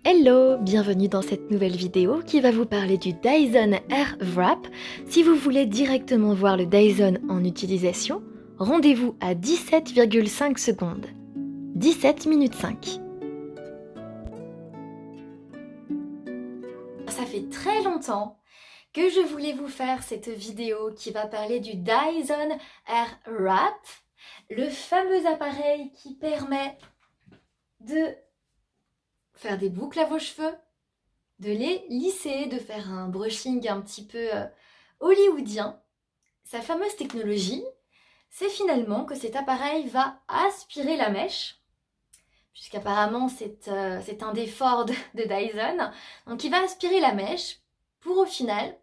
Hello, bienvenue dans cette nouvelle vidéo qui va vous parler du Dyson Airwrap. Si vous voulez directement voir le Dyson en utilisation, rendez-vous à 17,5 secondes. 17 minutes 5. Ça fait très longtemps que je voulais vous faire cette vidéo qui va parler du Dyson Airwrap, le fameux appareil qui permet de faire des boucles à vos cheveux, de les lisser, de faire un brushing un petit peu hollywoodien. Sa fameuse technologie, c'est finalement que cet appareil va aspirer la mèche, puisqu'apparemment c'est un des forts de Dyson. Donc il va aspirer la mèche pour au final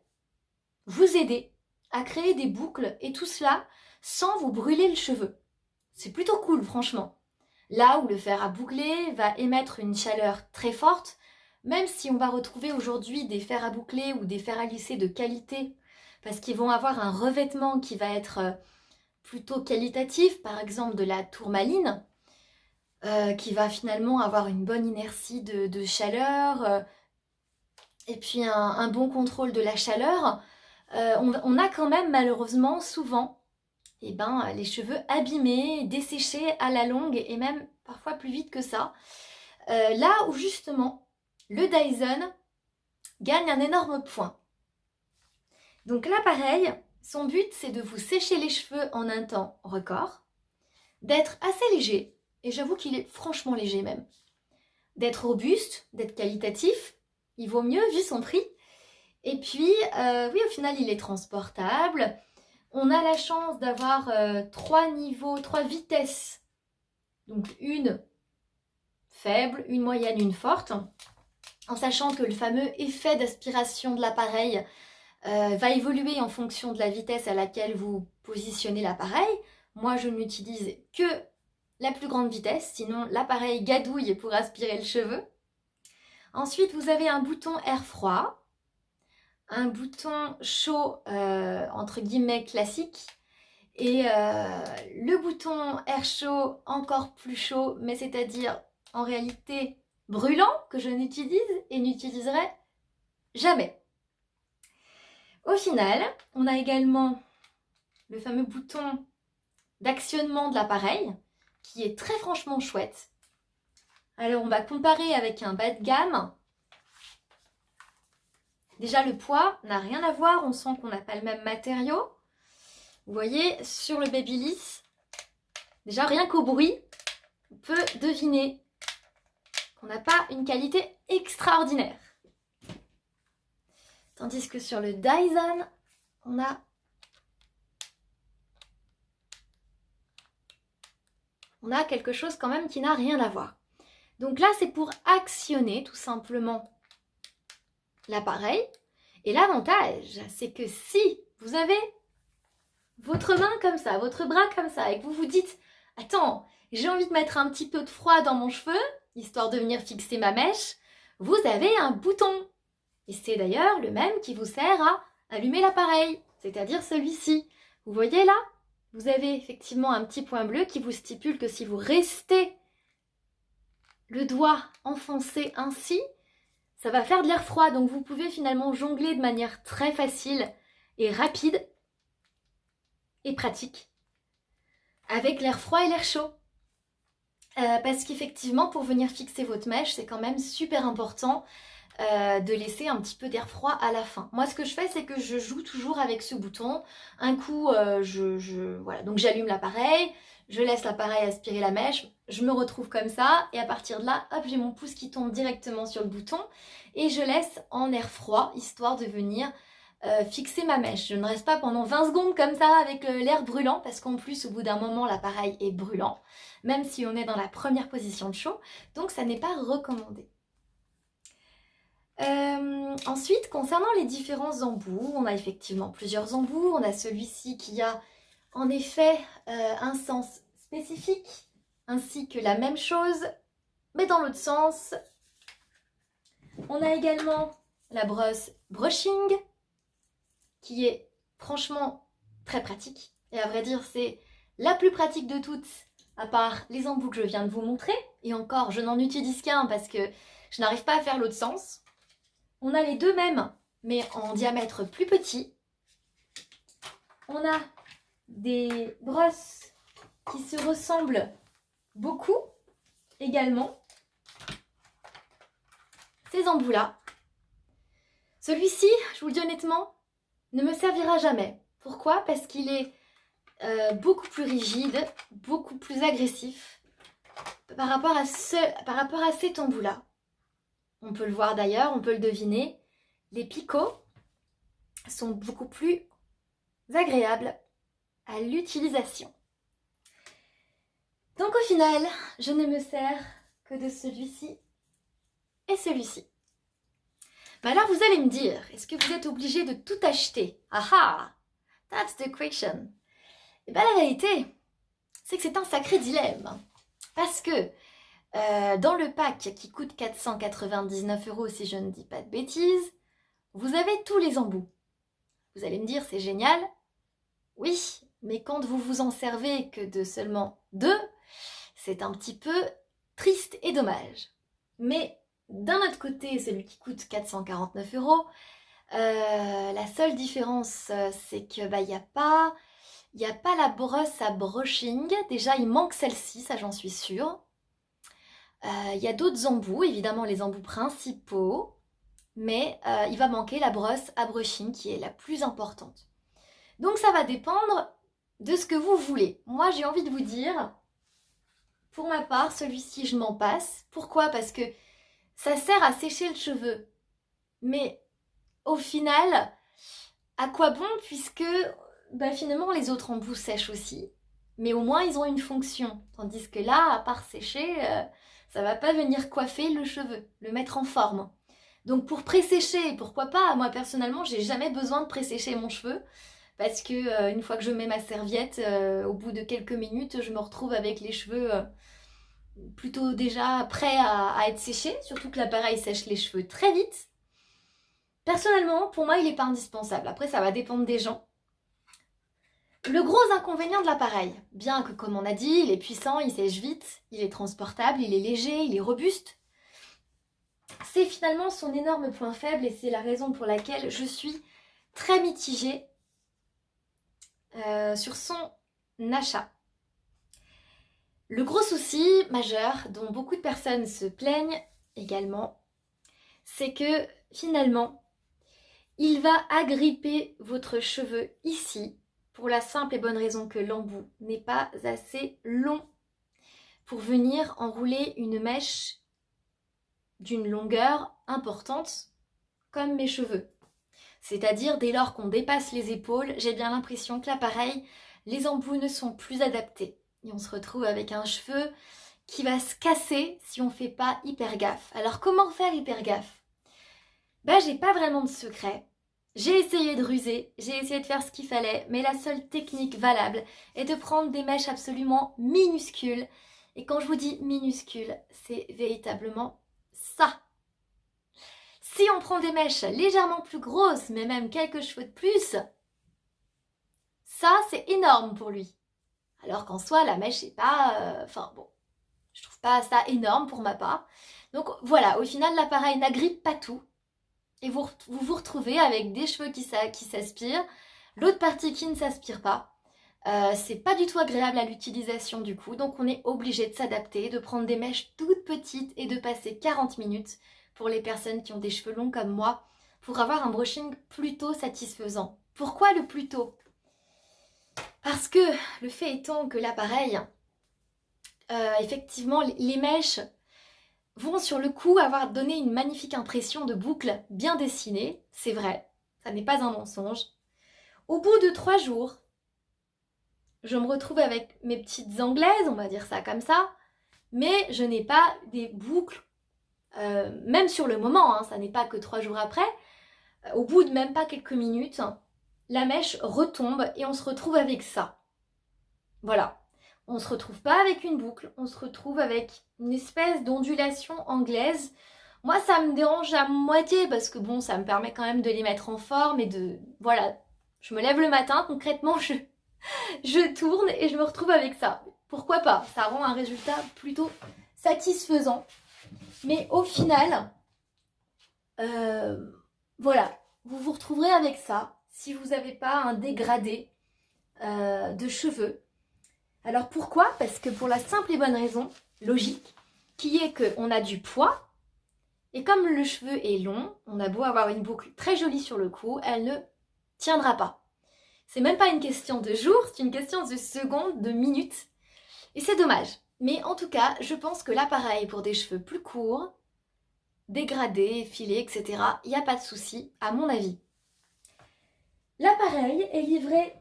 vous aider à créer des boucles et tout cela sans vous brûler le cheveu. C'est plutôt cool franchement. Là où le fer à boucler va émettre une chaleur très forte, même si on va retrouver aujourd'hui des fers à boucler ou des fers à lisser de qualité, parce qu'ils vont avoir un revêtement qui va être plutôt qualitatif, par exemple de la tourmaline, qui va finalement avoir une bonne inertie de chaleur, et puis un bon contrôle de la chaleur, on a quand même malheureusement souvent les cheveux abîmés, desséchés à la longue et même parfois plus vite que ça. Là où justement le Dyson gagne un énorme point. Donc l'appareil, son but c'est de vous sécher les cheveux en un temps record, d'être assez léger, et j'avoue qu'il est franchement léger même, d'être robuste, d'être qualitatif, il vaut mieux vu son prix, et puis oui au final il est transportable. On a la chance d'avoir 3 niveaux, 3 vitesses. Donc une faible, une moyenne, une forte. En sachant que le fameux effet d'aspiration de l'appareil va évoluer en fonction de la vitesse à laquelle vous positionnez l'appareil. Moi, je n'utilise que la plus grande vitesse, sinon l'appareil gadouille pour aspirer le cheveu. Ensuite, vous avez un bouton air froid, un bouton chaud, entre guillemets, classique, et le bouton air chaud encore plus chaud, mais c'est-à-dire en réalité brûlant, que je n'utilise et n'utiliserai jamais. Au final, on a également le fameux bouton d'actionnement de l'appareil, qui est très franchement chouette. Alors on va comparer avec un bas de gamme. Déjà le poids n'a rien à voir, on sent qu'on n'a pas le même matériau. Vous voyez, sur le Babyliss, déjà rien qu'au bruit, on peut deviner qu'on n'a pas une qualité extraordinaire. Tandis que sur le Dyson, on a quelque chose quand même qui n'a rien à voir. Donc là, c'est pour actionner tout simplement l'appareil. Et l'avantage, c'est que si vous avez votre main comme ça, votre bras comme ça, et que vous vous dites « Attends, j'ai envie de mettre un petit peu de froid dans mon cheveu, histoire de venir fixer ma mèche », vous avez un bouton. Et c'est d'ailleurs le même qui vous sert à allumer l'appareil, c'est-à-dire celui-ci. Vous voyez là ? Vous avez effectivement un petit point bleu qui vous stipule que si vous restez le doigt enfoncé ainsi, ça va faire de l'air froid. Donc vous pouvez finalement jongler de manière très facile et rapide et pratique avec l'air froid et l'air chaud. Parce qu'effectivement, pour venir fixer votre mèche, c'est quand même super important de laisser un petit peu d'air froid à la fin. Moi, ce que je fais, c'est que je joue toujours avec ce bouton. Un coup, voilà, donc j'allume l'appareil, je laisse l'appareil aspirer la mèche, je me retrouve comme ça, et à partir de là, hop, j'ai mon pouce qui tombe directement sur le bouton, et je laisse en air froid, histoire de venir fixer ma mèche. Je ne reste pas pendant 20 secondes comme ça avec l'air brûlant, parce qu'en plus, au bout d'un moment, l'appareil est brûlant, même si on est dans la première position de chaud, donc ça n'est pas recommandé. Ensuite, concernant les différents embouts, on a effectivement plusieurs embouts. On a celui-ci qui a en effet un sens spécifique, ainsi que la même chose, mais dans l'autre sens. On a également la brosse brushing, qui est franchement très pratique. Et à vrai dire, c'est la plus pratique de toutes, à part les embouts que je viens de vous montrer. Et encore, je n'en utilise qu'un parce que Je n'arrive pas à faire l'autre sens. On a les deux mêmes, mais en diamètre plus petit. On a des brosses qui se ressemblent beaucoup également. Ces embouts-là. Celui-ci, je vous le dis honnêtement, ne me servira jamais. Pourquoi? Parce qu'il est beaucoup plus rigide, beaucoup plus agressif par rapport à cet embout-là. On peut le voir d'ailleurs, on peut le deviner. Les picots sont beaucoup plus agréables à l'utilisation. Donc au final, je ne me sers que de celui-ci et celui-ci. Mais alors vous allez me dire, est-ce que vous êtes obligé de tout acheter? Aha! That's the question. Et bien la vérité, c'est que c'est un sacré dilemme. Parce que dans le pack qui coûte 499 € si je ne dis pas de bêtises, vous avez tous les embouts. Vous allez me dire, c'est génial. Oui, mais quand vous vous en servez que de seulement 2, c'est un petit peu triste et dommage. Mais d'un autre côté, celui qui coûte 449 €, la seule différence, c'est que il n'y a pas la brosse à brushing. Déjà, il manque celle-ci, ça j'en suis sûre. Il y a d'autres embouts, évidemment les embouts principaux, mais il va manquer la brosse à brushing qui est la plus importante. Donc ça va dépendre de ce que vous voulez. Moi j'ai envie de vous dire, pour ma part, celui-ci je m'en passe. Pourquoi? Parce que ça sert à sécher le cheveu. Mais au final, à quoi bon? Puisque finalement les autres embouts sèchent aussi. Mais au moins ils ont une fonction. Tandis que là, à part sécher, ça va pas venir coiffer le cheveu, le mettre en forme. Donc pour pré-sécher, pourquoi pas? Moi personnellement, j'ai jamais besoin de pré-sécher mon cheveu. Parce que une fois que je mets ma serviette, au bout de quelques minutes, je me retrouve avec les cheveux plutôt déjà prêts à être séchés. Surtout que l'appareil sèche les cheveux très vite. Personnellement, pour moi, il n'est pas indispensable. Après, ça va dépendre des gens. Le gros inconvénient de l'appareil, bien que comme on a dit, il est puissant, il sèche vite, il est transportable, il est léger, il est robuste, c'est finalement son énorme point faible et c'est la raison pour laquelle je suis très mitigée sur son achat. Le gros souci majeur dont beaucoup de personnes se plaignent également, c'est que finalement, il va agripper votre cheveu ici pour la simple et bonne raison que l'embout n'est pas assez long pour venir enrouler une mèche d'une longueur importante comme mes cheveux. C'est-à-dire dès lors qu'on dépasse les épaules, j'ai bien l'impression que l'appareil, les embouts ne sont plus adaptés. Et on se retrouve avec un cheveu qui va se casser si on ne fait pas hyper gaffe. Alors comment faire hyper gaffe? J'ai pas vraiment de secret. J'ai essayé de ruser, j'ai essayé de faire ce qu'il fallait, mais la seule technique valable est de prendre des mèches absolument minuscules. Et quand je vous dis minuscules, c'est véritablement ça. Si on prend des mèches légèrement plus grosses, mais même quelques cheveux de plus, ça c'est énorme pour lui. Alors qu'en soi, la mèche n'est pas... je trouve pas ça énorme pour ma part. Donc voilà, au final, l'appareil n'agrippe pas tout. Et vous vous retrouvez avec des cheveux qui s'aspirent, l'autre partie qui ne s'aspire pas. C'est pas du tout agréable à l'utilisation du coup, donc on est obligé de s'adapter, de prendre des mèches toutes petites et de passer 40 minutes pour les personnes qui ont des cheveux longs comme moi, pour avoir un brushing plutôt satisfaisant. Pourquoi le plus tôt? Parce que le fait étant que l'appareil, effectivement, les mèches vont sur le coup avoir donné une magnifique impression de boucle bien dessinée, c'est vrai, ça n'est pas un mensonge. Au bout de 3 jours, je me retrouve avec mes petites anglaises, on va dire ça comme ça, mais je n'ai pas des boucles, même sur le moment, ça n'est pas que 3 jours après, au bout de même pas quelques minutes, la mèche retombe et on se retrouve avec ça. Voilà. On ne se retrouve pas avec une boucle, on se retrouve avec une espèce d'ondulation anglaise. Moi, ça me dérange à moitié parce que bon, ça me permet quand même de les mettre en forme et de... Voilà, je me lève le matin, concrètement, je tourne et je me retrouve avec ça. Pourquoi pas? Ça rend un résultat plutôt satisfaisant. Mais au final, voilà, vous vous retrouverez avec ça si vous n'avez pas un dégradé de cheveux. Alors pourquoi? Parce que pour la simple et bonne raison, logique, qui est qu'on a du poids, et comme le cheveu est long, on a beau avoir une boucle très jolie sur le cou, elle ne tiendra pas. C'est même pas une question de jours, c'est une question de secondes, de minutes, et c'est dommage. Mais en tout cas, je pense que l'appareil pour des cheveux plus courts, dégradés, filés, etc., il n'y a pas de souci, à mon avis. L'appareil est livré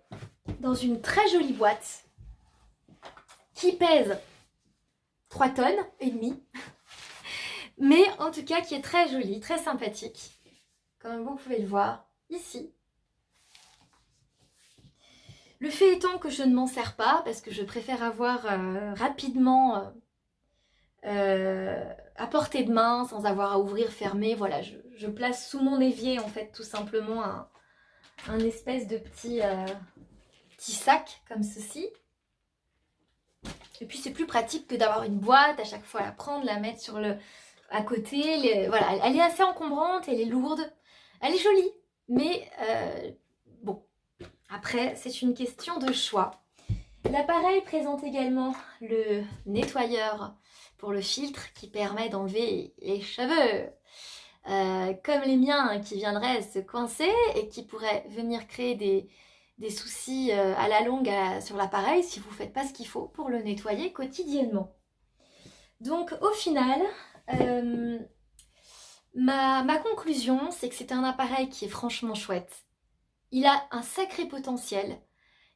dans une très jolie boîte qui pèse 3 tonnes et demie, mais en tout cas qui est très jolie, très sympathique, comme vous pouvez le voir ici. Le fait étant que je ne m'en sers pas, parce que je préfère avoir rapidement à portée de main, sans avoir à ouvrir, fermer, voilà, je place sous mon évier en fait tout simplement un espèce de petit sac comme ceci. Et puis c'est plus pratique que d'avoir une boîte, à chaque fois la prendre, la mettre sur à côté. Voilà, elle est assez encombrante, elle est lourde, elle est jolie, mais bon, après c'est une question de choix. L'appareil présente également le nettoyeur pour le filtre qui permet d'enlever les cheveux, comme les miens qui viendraient se coincer et qui pourraient venir créer des soucis à la longue sur l'appareil si vous ne faites pas ce qu'il faut pour le nettoyer quotidiennement. Donc au final, ma conclusion, c'est que c'est un appareil qui est franchement chouette. Il a un sacré potentiel,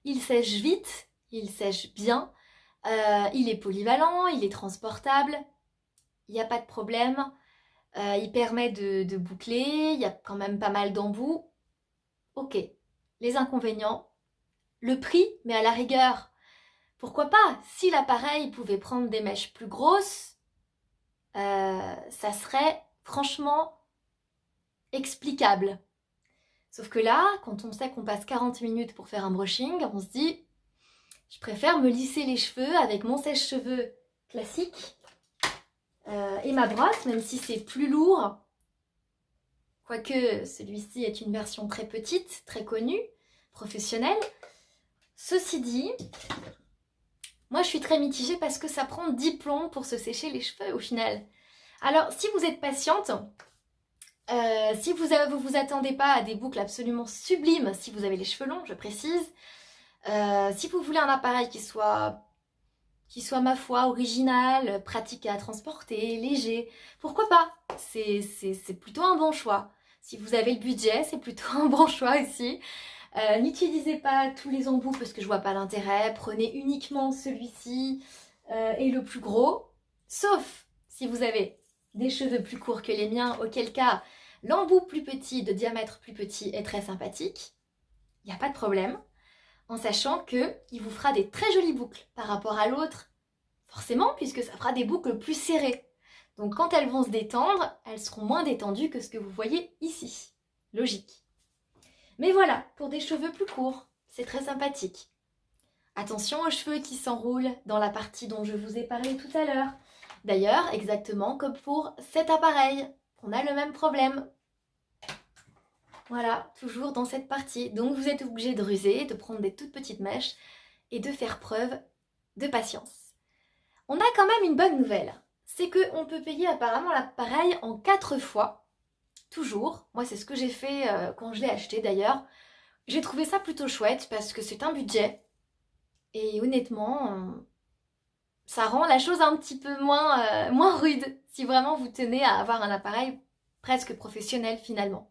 il sèche vite, il sèche bien, il est polyvalent, il est transportable, il n'y a pas de problème, il permet de boucler, il y a quand même pas mal d'embouts. Ok. Les inconvénients, le prix, mais à la rigueur, pourquoi pas? Si l'appareil pouvait prendre des mèches plus grosses, ça serait franchement explicable. Sauf que là, quand on sait qu'on passe 40 minutes pour faire un brushing, on se dit, je préfère me lisser les cheveux avec mon sèche-cheveux classique et ma brosse, même si c'est plus lourd. Quoique celui-ci est une version très petite, très connue, professionnelle. Ceci dit, moi je suis très mitigée parce que ça prend 10 plombs pour se sécher les cheveux au final. Alors si vous êtes patiente, si vous vous attendez pas à des boucles absolument sublimes, si vous avez les cheveux longs, je précise, si vous voulez un appareil qui soit ma foi original, pratique à transporter, léger, pourquoi pas? C'est plutôt un bon choix. Si vous avez le budget, c'est plutôt un bon choix aussi. N'utilisez pas tous les embouts parce que je vois pas l'intérêt. Prenez uniquement celui-ci et le plus gros. Sauf si vous avez des cheveux plus courts que les miens, auquel cas l'embout plus petit, de diamètre plus petit est très sympathique. Il n'y a pas de problème. En sachant qu'il vous fera des très jolies boucles par rapport à l'autre, forcément, puisque ça fera des boucles plus serrées. Donc quand elles vont se détendre, elles seront moins détendues que ce que vous voyez ici. Logique. Mais voilà, pour des cheveux plus courts, c'est très sympathique. Attention aux cheveux qui s'enroulent dans la partie dont je vous ai parlé tout à l'heure. D'ailleurs, exactement comme pour cet appareil, on a le même problème. Voilà, toujours dans cette partie. Donc vous êtes obligé de ruser, de prendre des toutes petites mèches et de faire preuve de patience. On a quand même une bonne nouvelle, c'est qu'on peut payer apparemment l'appareil en 4 fois, toujours. Moi c'est ce que j'ai fait quand je l'ai acheté d'ailleurs. J'ai trouvé ça plutôt chouette parce que c'est un budget et honnêtement, ça rend la chose un petit peu moins rude si vraiment vous tenez à avoir un appareil presque professionnel finalement.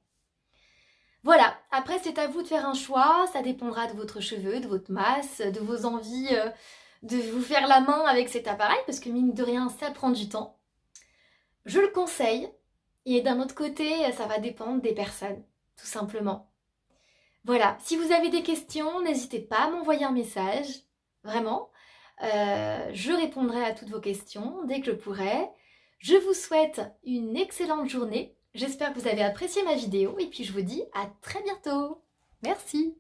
Voilà, après c'est à vous de faire un choix, ça dépendra de votre cheveu, de votre masse, de vos envies de vous faire la main avec cet appareil, parce que mine de rien, ça prend du temps. Je le conseille, et d'un autre côté, ça va dépendre des personnes, tout simplement. Voilà, si vous avez des questions, n'hésitez pas à m'envoyer un message, vraiment. Je répondrai à toutes vos questions dès que je pourrai. Je vous souhaite une excellente journée. J'espère que vous avez apprécié ma vidéo et puis je vous dis à très bientôt. Merci.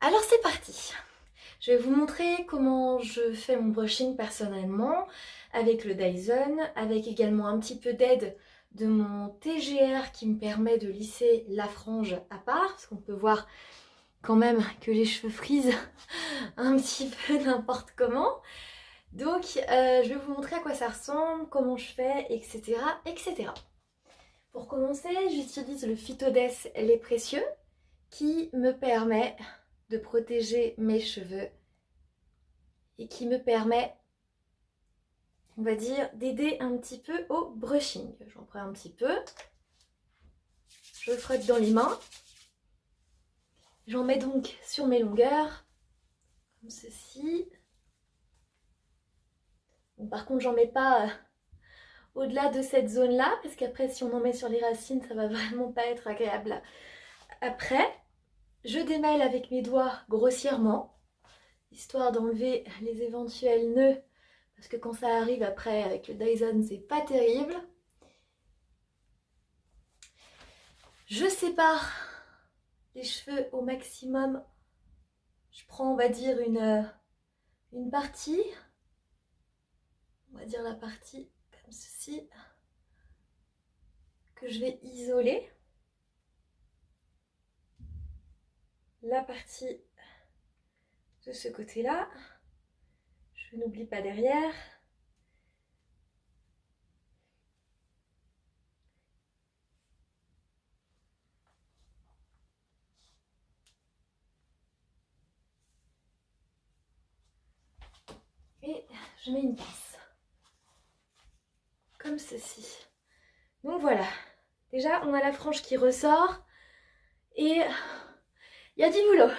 Alors c'est parti. Je vais vous montrer comment je fais mon brushing personnellement avec le Dyson, avec également un petit peu d'aide de mon TGR qui me permet de lisser la frange à part, parce qu'on peut voir quand même que les cheveux frisent un petit peu n'importe comment. Donc je vais vous montrer à quoi ça ressemble, comment je fais, etc. etc. Pour commencer, j'utilise le Phytodès lait précieux qui me permet de protéger mes cheveux et qui me permet, on va dire, d'aider un petit peu au brushing. J'en prends un petit peu, je frotte dans les mains, j'en mets donc sur mes longueurs, comme ceci. Bon, par contre, j'en mets pas au-delà de cette zone-là, parce qu'après, si on en met sur les racines, ça va vraiment pas être agréable. Après, je démêle avec mes doigts grossièrement, histoire d'enlever les éventuels nœuds, parce que quand ça arrive après avec le Dyson, c'est pas terrible. Je sépare les cheveux au maximum. Je prends, on va dire, une partie. On va dire la partie comme ceci, que je vais isoler. La partie de ce côté-là. Je n'oublie pas derrière. Et je mets une pince. Comme ceci. Donc voilà. Déjà, on a la frange qui ressort. Et il y a du boulot.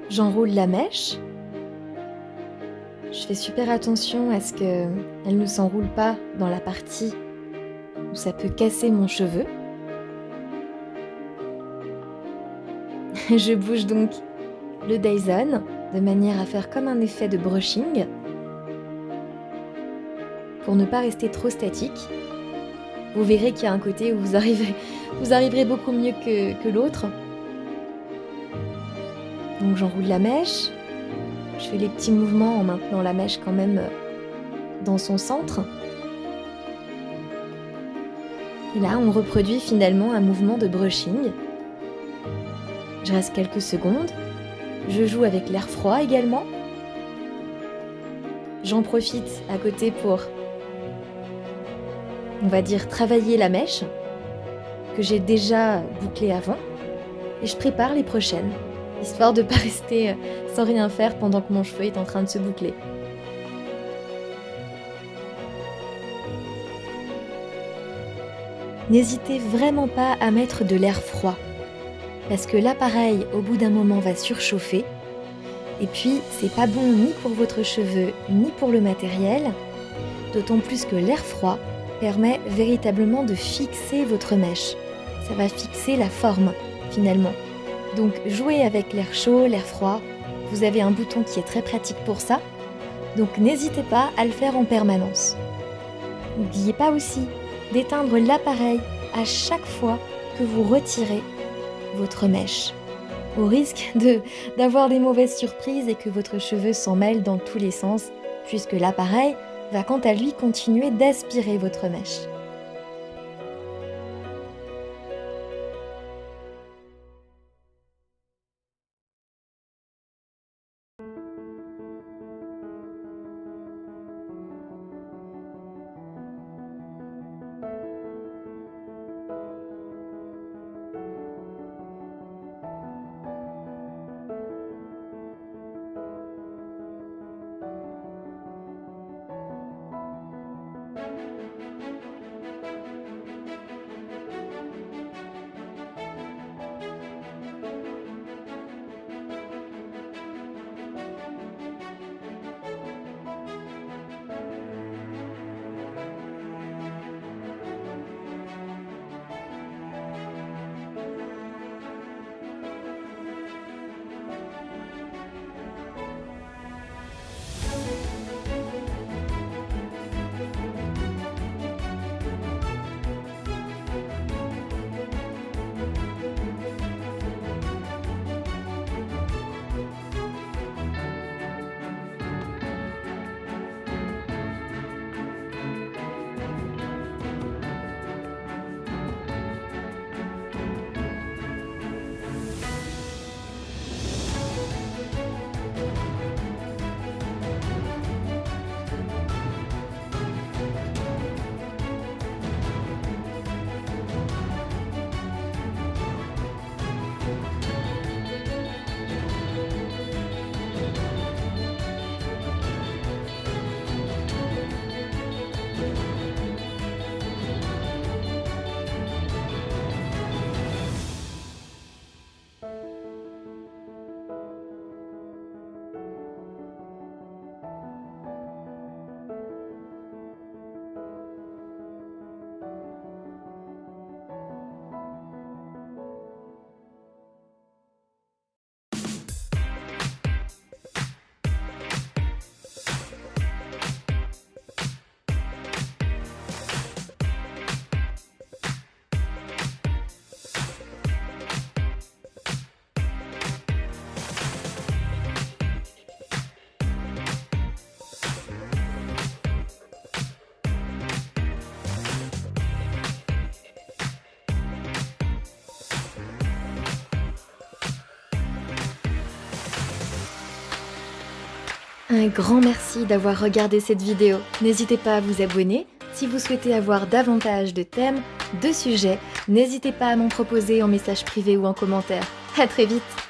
J'enroule la mèche. Je fais super attention à ce qu'elle ne s'enroule pas dans la partie où ça peut casser mon cheveu. Je bouge donc le Dyson de manière à faire comme un effet de brushing pour ne pas rester trop statique. Vous verrez qu'il y a un côté où vous arriverez beaucoup mieux que l'autre. Donc j'enroule la mèche, je fais les petits mouvements en maintenant la mèche quand même dans son centre. Et là, on reproduit finalement un mouvement de brushing. Je reste quelques secondes. Je joue avec l'air froid également. J'en profite à côté pour, on va dire, travailler la mèche que j'ai déjà bouclée avant. Et je prépare les prochaines, histoire de ne pas rester sans rien faire pendant que mon cheveu est en train de se boucler. N'hésitez vraiment pas à mettre de l'air froid, parce que l'appareil au bout d'un moment va surchauffer, et puis c'est pas bon ni pour votre cheveu ni pour le matériel, d'autant plus que l'air froid permet véritablement de fixer votre mèche. Ça va fixer la forme finalement. Donc jouez avec l'air chaud, l'air froid, vous avez un bouton qui est très pratique pour ça, donc n'hésitez pas à le faire en permanence. N'oubliez pas aussi d'éteindre l'appareil à chaque fois que vous retirez votre mèche, au risque d'avoir des mauvaises surprises et que votre cheveu s'en mêle dans tous les sens, puisque l'appareil va quant à lui continuer d'aspirer votre mèche. Un grand merci d'avoir regardé cette vidéo. N'hésitez pas à vous abonner. Si vous souhaitez avoir davantage de thèmes, de sujets, n'hésitez pas à m'en proposer en message privé ou en commentaire. À très vite!